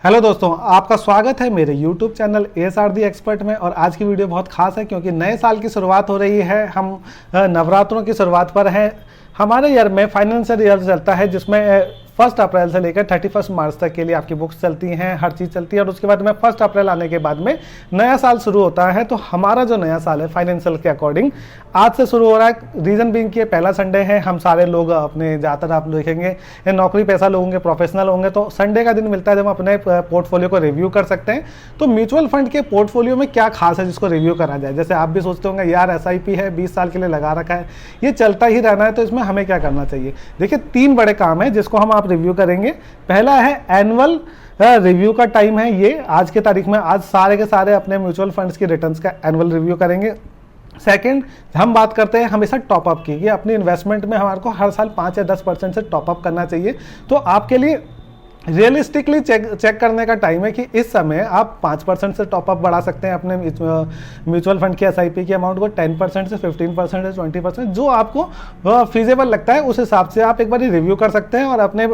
Hello दोस्तों, आपका स्वागत है मेरे YouTube चैनल ASR दी एक्सपर्ट में। और आज की वीडियो बहुत खास है क्योंकि नए साल की शुरुआत हो रही है। हम नवरात्रों की शुरुआत पर हैं। हमारे ईयर में फाइनेंशियल ईयर चलता है जिसमें 1 अप्रैल से लेकर 31 मार्च तक के लिए आपकी बुक्स चलती हैं, हर चीज़ चलती है। और उसके बाद में 1 अप्रैल आने के बाद में नया साल शुरू होता है। तो हमारा जो नया साल है फाइनेंशियल के अकॉर्डिंग आज से शुरू हो रहा है। रीज़न बीइंग कि पहला संडे है। हम सारे लोग अपने ज़्यादातर आप देखेंगे नौकरी पैसा लोग होंगे, प्रोफेशनल होंगे, तो संडे का दिन मिलता है जब हम अपने पोर्टफोलियो को रिव्यू कर सकते हैं। तो म्यूचुअल फंड के पोर्टफोलियो में क्या खास है जिसको रिव्यू करा जाए। जैसे आप भी सोचते होंगे यार SIP है, 20 साल के लिए लगा रखा है, ये चलता ही रहना है, तो इसमें हमें क्या करना चाहिए। देखिए 3 बड़े काम है जिसको हम आप रिव्यू करेंगे। पहला है एनुअल रिव्यू का टाइम है। ये आज के तारीख में आज सारे के सारे अपने म्यूचुअल फंड्स की रिटर्न्स का एनुअल रिव्यू करेंगे। सेकंड, हम बात करते हैं हमेशा टॉपअप की कि अपनी इन्वेस्टमेंट में हमारे को हर साल 5 या 10% से टॉपअप करना चाहिए। तो आपके लिए रियलिस्टिकली चेक करने का टाइम है कि इस समय आप 5% से टॉपअप बढ़ा सकते हैं अपने म्यूचुअल फंड की SIP की अमाउंट को 10% से 15% से 20%, जो आपको फीजेबल लगता है उस हिसाब से आप एक बार रिव्यू कर सकते हैं और अपने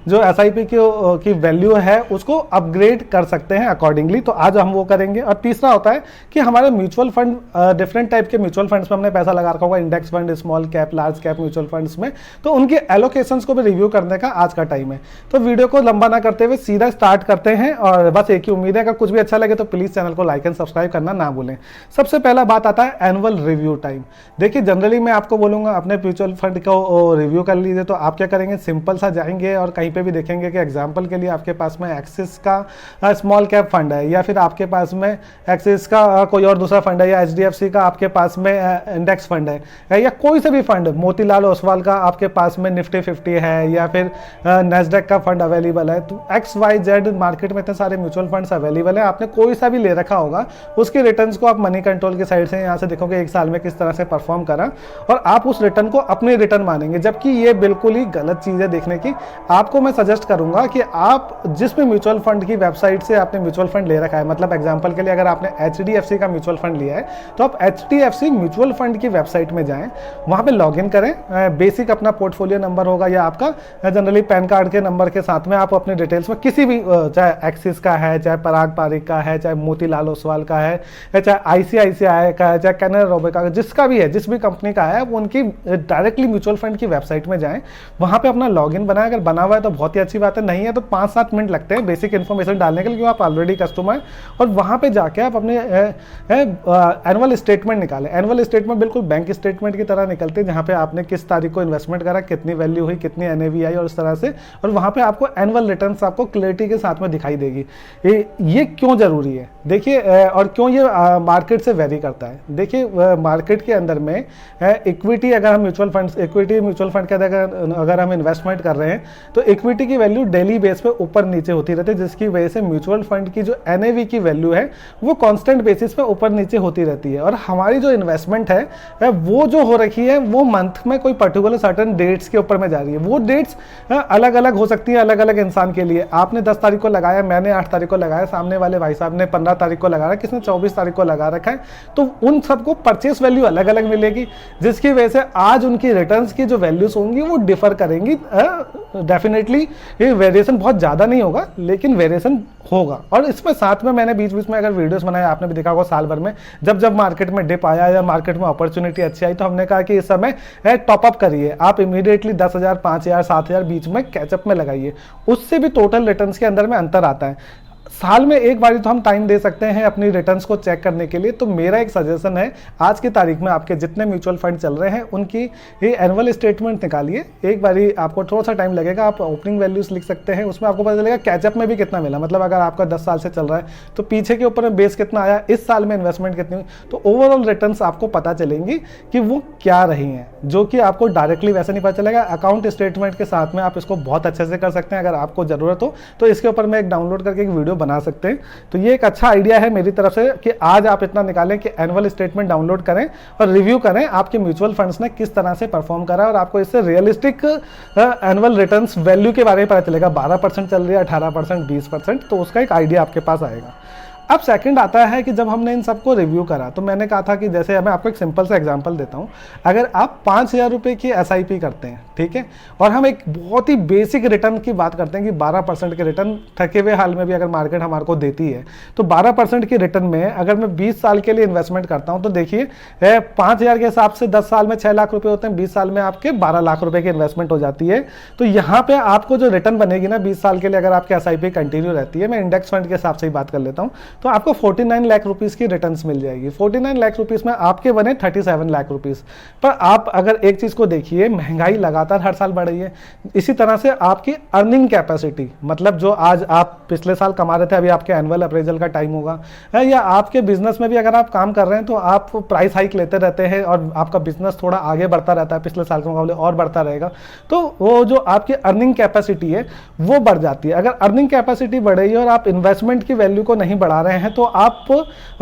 जो SIP की वैल्यू है उसको अपग्रेड कर सकते हैं अकॉर्डिंगली। तो आज हम वो करेंगे। और तीसरा होता है कि हमारे म्यूचुअल फंड डिफरेंट टाइप के म्यूचुअल फंड्स में हमने पैसा लगा रखा होगा, index fund, small cap, large cap mutual funds में, तो उनके एलोकेशंस को भी रिव्यू करने का आज का टाइम है। तो वीडियो को लंबा ना करते हुए सीधा स्टार्ट करते हैं। और बस एक ही उम्मीद है अगर कुछ भी अच्छा लगे तो प्लीज चैनल को लाइक एंड सब्सक्राइब करना ना भूलें। सबसे पहला बात आता है एनुअल रिव्यू टाइम। देखिए जनरली मैं आपको बोलूंगा अपने म्यूचुअल फंड को रिव्यू कर लीजिए। तो आप क्या करेंगे, सिंपल सा जाएंगे और कहीं पे भी देखेंगे कि एग्जांपल के लिए आपके पास में एक्सिस का स्मॉल कैप फंड है, या फिर आपके पास में एक्सिस का कोई और दूसरा फंड है, या HDFC का आपके पास में इंडेक्स फंड है, या कोई से भी फंड, मोतीलाल ओसवाल का आपके पास में निफ्टी 50 है, या फिर नेस्डेक का फंड अवेलेबल है। तो XYZ मार्केट में इतने सारे म्यूचुअल फंड्स अवेलेबल है। आपने कोई सा भी ले रखा होगा, उसके रिटर्न्स को आप मनी कंट्रोल की साइड से यहाँ से देखोगे एक साल में किस तरह से परफॉर्म करा, और आप उस रिटर्न को अपने रिटर्न मानेंगे, जबकि ये बिल्कुल ही गलत चीज है देखने की। आपको मैं सजेस्ट करूंगा कि आप जिस भी म्यूचुअल फंड की वेबसाइट से आपने म्यूचुअल फंड ले रखा है, मतलब एग्जाम्पल के लिए अगर आपने HDFC का म्यूचुअल फंड लिया है तो आप HDFC म्यूचुअल फंड की वेबसाइट में जाएं, वहां पे लॉग इन करें। बेसिक अपना पोर्टफोलियो नंबर होगा या आपका जनरली पैन कार्ड के नंबर के साथ में आप अपने डिटेल्स में किसी भी, चाहे एक्सिस का है, चाहे पराग पारिक का है, चाहे मोतीलाल ओसवाल का है, चाहे ICICI का है, चाहे कैनरा रोबे का, जिसका भी है, जिस भी कंपनी का है, वो उनकी डायरेक्टली म्यूचुअल फंड की वेबसाइट में जाएं, वहां पे अपना लॉगिन बनाएं। अगर बना हुआ है तो बहुत ही अच्छी बात है, नहीं है तो 5-7 मिनट लगते हैं बेसिक इन्फॉर्मेशन डालने के लिए, क्योंकि आप ऑलरेडी कस्टमर। और वहां पे जाके आप अपने एनुअल स्टेटमेंट निकालें। एनुअल स्टेटमेंट बिल्कुल बैंक स्टेटमेंट की तरह निकलते हैं, जहां पे आपने किस तारीख को इन्वेस्टमेंट करा, कितनी वैल्यू हुई, कितनी NAV आई और इस तरह से। और वहां पे आपको एनुअल रिटर्न्स आपको क्लैरिटी के साथ में दिखाई देगी। ये क्यों जरूरी है देखिए, और क्यों ये मार्केट से वेरी करता है। देखिए मार्केट के अंदर में इक्विटी, अगर हम mutual fund, equity mutual fund के अगर हम इन्वेस्टमेंट कर रहे हैं तो इक्विटी की वैल्यू डेली बेस पे ऊपर नीचे होती रहती है, जिसकी वजह से म्यूचुअल फंड की जो NAV की वैल्यू है वो कांस्टेंट बेसिस पे ऊपर नीचे होती रहती है। और हमारी जो इन्वेस्टमेंट है वो जो हो रखी है वो मंथ में कोई पर्टिकुलर सर्टन डेट्स के ऊपर में जा रही है। वो डेट्स अलग अलग हो सकती है अलग अलग इंसान के लिए। आपने 10 तारीख को लगाया, मैंने 8 तारीख को लगाया, सामने वाले भाई साहब ने 15 तारीख को लगाया, किसने 24 तारीख को लगा रखा है, तो उन सबको परचेस वैल्यू अलग अलग मिलेगी, जिसकी वजह से आज उनकी रिटर्न्स की जो वैल्यूज होंगी वो डिफर करेंगी। डेफिनेटली ये वेरिएशन बहुत ज्यादा नहीं होगा लेकिन वेरिएशन होगा। और इसमें साथ में मैंने बीच बीच में अगर वीडियोस बनाए, आपने भी देखा होगा साल भर में, जब जब मार्केट में डिप आया या मार्केट में अपॉर्चुनिटी अच्छी आई तो हमने कहा कि इस समय टॉपअप करिए, आप इमीडिएटली 10,000, 5,000, 7,000 बीच में कैचअप में लगाइए, उससे भी टोटल रिटर्न्स के अंदर में अंतर आता है। साल में एक बार तो हम टाइम दे सकते हैं अपनी रिटर्न्स को चेक करने के लिए। तो मेरा एक सजेशन है, आज की तारीख में आपके जितने म्यूचुअल फंड चल रहे हैं उनकी ये एनुअल स्टेटमेंट निकालिए। एक बारी आपको थोड़ा सा टाइम लगेगा, आप ओपनिंग वैल्यूज लिख सकते हैं, उसमें आपको पता चलेगा कैचअप में भी कितना मिला। मतलब अगर आपका 10 साल से चल रहा है तो पीछे के ऊपर में बेस कितना आया, इस साल में इन्वेस्टमेंट कितनी हुई, तो ओवरऑल रिटर्न्स आपको पता चलेंगी कि वो क्या रही हैं, जो कि आपको डायरेक्टली वैसे नहीं पता चलेगा। अकाउंट स्टेटमेंट के साथ में आप इसको बहुत अच्छे से कर सकते हैं। अगर आपको जरूरत हो तो इसके ऊपर मैं एक डाउनलोड करके एक वीडियो बना सकते हैं। तो ये एक अच्छा आइडिया है मेरी तरफ से कि आज आप इतना निकालें कि एनुअल स्टेटमेंट डाउनलोड करें और रिव्यू करें आपके म्यूचुअल फंड्स ने किस तरह से परफॉर्म करा, और आपको इससे रियलिस्टिक एनुअल रिटर्न्स वैल्यू के बारे में पता चलेगा। 12% चल रही है, 18%, 20%, तो उसका एक आइडिया आपके पास आएगा। अब सेकंड आता है कि जब हमने इन सबको रिव्यू करा तो मैंने कहा था कि जैसे मैं आपको एक सिंपल सा एग्जांपल देता हूं, अगर आप 5,000 रुपये की एसआईपी करते हैं, ठीक है, और हम एक बहुत ही बेसिक रिटर्न की बात करते हैं कि 12% के रिटर्न थके हुए हाल में भी अगर मार्केट हमारे को देती है, तो 12% की रिटर्न में अगर मैं 20 साल के लिए इन्वेस्टमेंट करता हूं तो देखिए 5,000 के हिसाब से 10 साल में 6 लाख रुपये होते हैं, 20 साल में आपके 12 लाख रुपये की इन्वेस्टमेंट हो जाती है। तो यहाँ पे आपको जो रिटर्न बनेगी ना 20 साल के लिए, अगर आपकी एसआईपी कंटिन्यू रहती है, मैं इंडेक्स फंड के हिसाब से ही बात कर लेता हूँ, तो आपको 49 लाख रुपीस की रिटर्न्स मिल जाएगी। 49 लाख रुपीस में आपके बने 37 लाख रुपीस। पर आप अगर एक चीज को देखिए, महंगाई लगातार हर साल बढ़ रही है, इसी तरह से आपकी अर्निंग कैपेसिटी, मतलब जो आज आप पिछले साल कमा रहे थे, अभी आपके एनुअल अप्रेजल का टाइम होगा, या आपके बिजनेस में भी अगर आप काम कर रहे हैं तो आप प्राइस हाइक लेते रहते हैं और आपका बिजनेस थोड़ा आगे बढ़ता रहता है, पिछले साल के मुकाबले और बढ़ता रहेगा, तो वो जो आपकी अर्निंग कैपेसिटी है वो बढ़ जाती है। अगर अर्निंग कैपेसिटी बढ़ रही है और आप इन्वेस्टमेंट की वैल्यू को नहीं बढ़ा रहे हैं, तो आप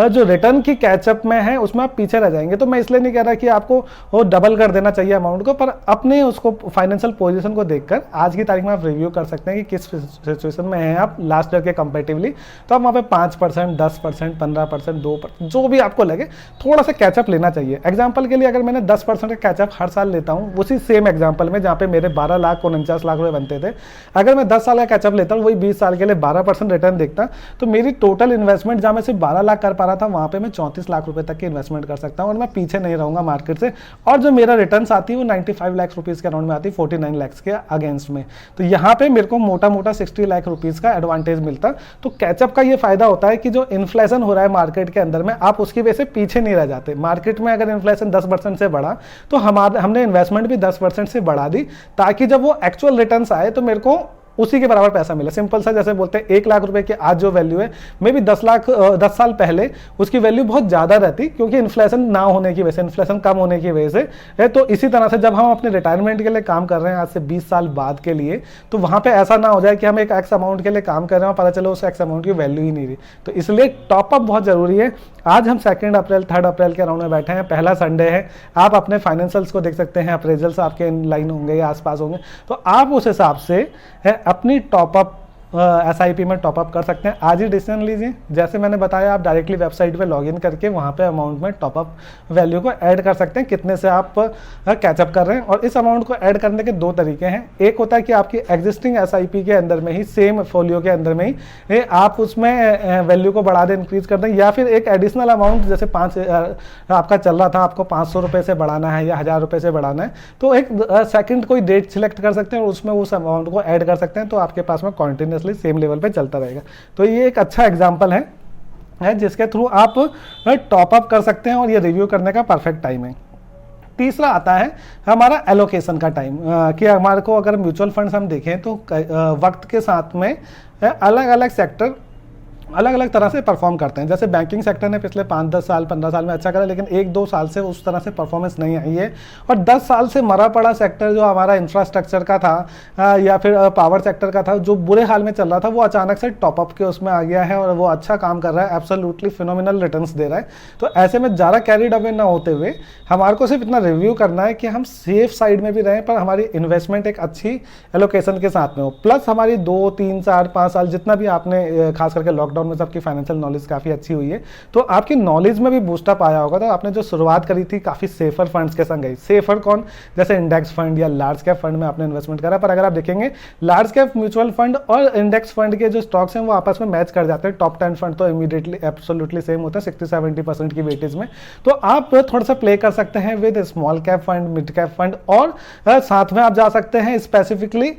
जो रिटर्न की कैचअप में है उसमें आप पीछे रह जाएंगे। तो मैं इसलिए नहीं कह रहा कि आपको वो डबल कर देना चाहिए अमाउंट को, पर अपने उसको फाइनेंशियल पोजीशन को देखकर आज की तारीख में आप रिव्यू कर सकते हैं कि किस सिचुएशन में हैं आप लास्ट ईयर के कंपेरेटिवली। तो आप वहाँ पे 5%, 10%, 15%, 2%, जो भी आपको लगे थोड़ा सा कैचअप लेना चाहिए। एग्जाम्पल के लिए अगर मैंने 10% का कैचअप हर साल लेता हूँ, उसी सेम एग्जाम्पल में जहाँ पे मेरे 12 लाख 49 लाख रुपए बनते थे, अगर मैं 10 साल का कैचअप लेता हूँ, वही 20 साल के लिए 12% रिटर्न देखता, तो मेरी टोटल इन्वेस्टमेंट जहाँ मैं सिर्फ 12 लाख कर पा रहा था, वहाँ पे मैं 34 लाख रुपए तक की इन्वेस्टमेंट कर सकता हूँ और मैं पीछे नहीं रहूंगा मार्केट से। और जो मेरा रिटर्न्स आती है वो 95 लाख रुपीस के अराउंड में आती है, 49 लाख के अगेंस्ट में। तो यहाँ पे मेरे को मोटा मोटा 60 लाख रुपीस का एडवांटेज मिलता। तो कैचअप का ये फायदा होता है कि जो इन्फ्लेशन हो रहा है मार्केट के अंदर में, आप उसकी वजह से पीछे नहीं रह जाते। मार्केट में अगर इन्फ्लेशन 10% से बढ़ा तो हमने इन्वेस्टमेंट भी 10% से बढ़ा दी, ताकि जब वो एक्चुअल रिटर्न्स आए तो मेरे को उसी के बराबर पैसा मिला। सिंपल सा, जैसे बोलते हैं 1 लाख रुपए की आज जो वैल्यू है, मे भी 10 साल पहले उसकी वैल्यू बहुत ज्यादा रहती, क्योंकि इन्फ्लेशन ना होने की वजह से, इन्फ्लेशन कम होने की वजह से है। तो इसी तरह से जब हम अपने रिटायरमेंट के लिए काम कर रहे हैं आज से 20 साल बाद के लिए, तो वहां पे ऐसा ना हो जाए कि हम एक एक्स अमाउंट के लिए काम कर रहे हैं और पता चलो उस एक्स अमाउंट की वैल्यू ही नहीं रही। तो इसलिए टॉपअप बहुत जरूरी है। आज हम 2 अप्रैल 3 अप्रैल के अराउंड में बैठे हैं, पहला संडे है, आप अपने फाइनेंशियल्स को देख सकते हैं, अप्रेजल्स आपके इन लाइन होंगे या आसपास होंगे, तो आप उस हिसाब से अपनी टॉपअप एसआईपी में टॉपअप कर सकते हैं। आज ही डिसीजन लीजिए। जैसे मैंने बताया, आप डायरेक्टली वेबसाइट पे लॉगिन करके वहाँ पे अमाउंट में टॉपअप वैल्यू को ऐड कर सकते हैं, कितने से आप कैचअप कर रहे हैं। और इस अमाउंट को ऐड करने के 2 तरीके हैं। एक होता है कि आपकी एग्जिस्टिंग एसआईपी के अंदर में ही, सेम फोलियो के अंदर में ही आप उसमें वैल्यू को बढ़ा दें, इंक्रीज कर दें, या फिर एक एडिशनल अमाउंट जैसे 5 आपका चल रहा था, आपको 500 रुपये से बढ़ाना है या 1000 रुपये से बढ़ाना है, तो एक सेकंड कोई डेट सिलेक्ट कर सकते हैं और उसमें उस अमाउंट को ऐड कर सकते हैं, तो आपके पास में कॉन्टिन्यूसली सेम लेवल पे चलता रहेगा। तो ये एक अच्छा एग्जांपल है जिसके थ्रू आप टॉपअप कर सकते हैं और ये रिव्यू करने का परफेक्ट टाइम है। तीसरा आता है हमारा एलोकेशन का टाइम, कि हमारे को अगर म्यूचुअल फंड्स हम देखें तो वक्त के साथ में अलग अलग सेक्टर अलग अलग तरह से परफॉर्म करते हैं। जैसे बैंकिंग सेक्टर ने पिछले 5-10 साल 15 साल में अच्छा करा, लेकिन 1-2 साल से उस तरह से परफॉर्मेंस नहीं आई है। और 10 साल से मरा पड़ा सेक्टर जो हमारा इंफ्रास्ट्रक्चर का था या फिर पावर सेक्टर का था, जो बुरे हाल में चल रहा था, वो अचानक से टॉपअप के उसमें आ गया है और वो अच्छा काम कर रहा है, एब्सोल्युटली फिनोमिनल रिटर्न्स दे रहा है। तो ऐसे में ज़्यादा कैरिड अवे ना होते हुए हमारे को सिर्फ इतना रिव्यू करना है कि हम सेफ साइड में भी रहें, पर हमारी इन्वेस्टमेंट एक अच्छी एलोकेशन के साथ में हो। प्लस हमारी 2, 3, 4, 5 साल जितना भी आपने खास करके लॉकडाउन में सबकी फाइनेंशियल नॉलेज काफी अच्छी हुई है, तो आपकी नॉलेज में भी बूस्टअप आया होगा। तो आपने जो शुरुआत करी थी काफी सेफर फंड्स के संग गई। सेफर कौन? जैसे इंडेक्स फंड या लार्ज कैप फंड में आपने इन्वेस्टमेंट करा। पर अगर आप देखेंगे लार्ज कैप म्यूचुअल फंड और इंडेक्स फंड के जो स्टॉक्स हैं वो आपस में मैच कर जाते हैं। टॉप 10 फंड तो इमीडिएटली एब्सोल्युटली सेम होता है 60-70% की वेटेज में। तो आप थोड़ा सा प्ले कर सकते हैं with small cap fund, mid cap fund, और साथ में आप जा सकते हैं स्पेसिफिकली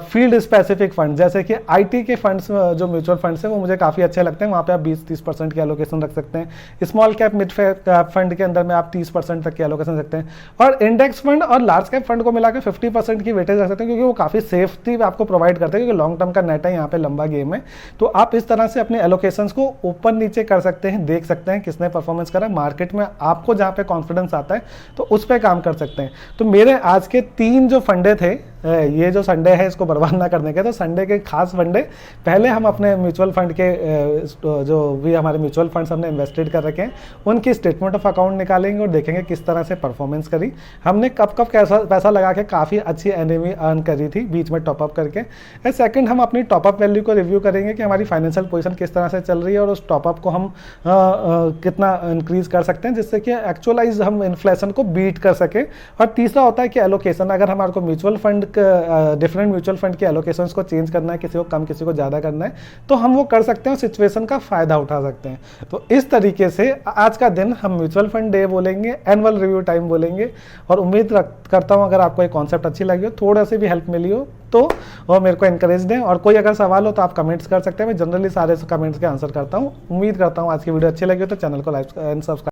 फील्ड स्पेसिफिक फंड, जैसे कि आईटी के फंड्स जो म्यूचुअल फंड्स हैं वो मुझे काफी अच्छे लगते हैं। वहां पे आप 20-30% की एलोकेशन रख सकते हैं। Small cap mid cap fund के अंदर में आप 30% तक की एलोकेशन रखते हैं, और इंडेक्स फंड और लार्ज कैप फंड को मिलाकर 50% की वेटेज रख सकते हैं, क्योंकि वो काफी सेफ्टी आपको प्रोवाइड करते हैं, क्योंकि लॉन्ग टर्म का नेट है, यहाँ पे लंबा गेम है। तो आप इस तरह से अपने एलोकेशंस को ऊपर नीचे कर सकते हैं, देख सकते हैं किसने परफॉर्मेंस करा मार्केट में, आपको जहाँ पे कॉन्फिडेंस आता है तो उस पर काम कर सकते हैं। तो मेरे आज के 3 जो फंडे थे, ये जो संडे है इसको बर्बाद ना करने के, तो संडे के खास फंडे, पहले हम अपने म्यूचुअल फंड के जो भी हमारे म्यूचुअल फंड्स हमने इन्वेस्टेड कर रखे हैं उनकी स्टेटमेंट ऑफ अकाउंट निकालेंगे और देखेंगे किस तरह से परफॉर्मेंस करी, हमने कब कब कैसा पैसा लगा के काफ़ी अच्छी एनएवी अर्न करी थी बीच में टॉपअप करके। सेकंड, हम अपनी टॉपअप वैल्यू को रिव्यू करेंगे कि हमारी फाइनेंशियल पोजीशन किस तरह से चल रही है और उस टॉपअप को हम कितना इंक्रीज कर सकते हैं जिससे कि एक्चुअलाइज हम इन्फ्लेशन को बीट कर सके। और तीसरा होता है कि एलोकेशन, अगर हमारे को mutual fund different mutual fund के एलोकेशंस को चेंज करना है, किसी को कम किसी को ज़्यादा करना है, तो हम वो कर सकते हैं, सिचुएशन का फ़ायदा उठा सकते हैं। तो इस तरीके से आज का दिन हम म्यूचुअल फंड डे बोलेंगे, एनुअल रिव्यू टाइम बोलेंगे। और उम्मीद करता हूँ अगर आपको ये कॉन्सेप्ट अच्छी लगी हो, थोड़ा सी भी हेल्प मिली हो तो वो मेरे को इनकरेज दें। और कोई अगर सवाल हो तो आप कमेंट्स कर सकते हैं, मैं जनरली सारे कमेंट्स के आंसर करता हूँ। उम्मीद करता हूँ आज की वीडियो अच्छी लगी हो तो चैनल को लाइक एंड सब्सक्राइब